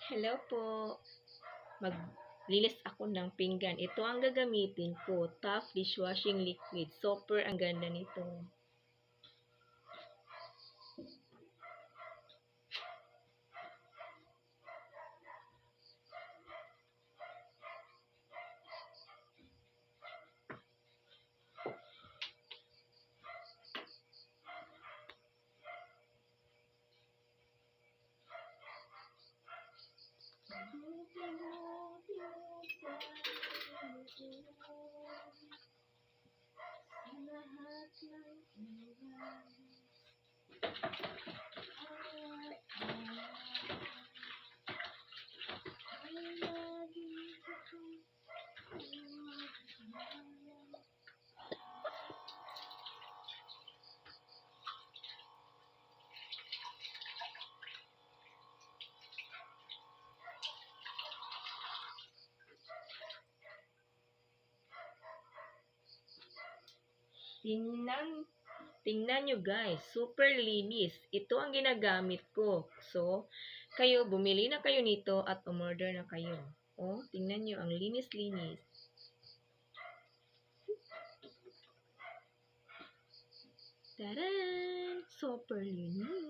Hello po. Maglinis ako ng pinggan. Ito ang gagamitin ko. Tough dishwashing liquid. Super ang ganda nito. Tingnan nyo guys, super linis. Ito ang ginagamit ko. So, kayo, bumili na kayo nito at umorder na kayo. Oh, tingnan nyo, ang linis-linis. Taran! Super linis.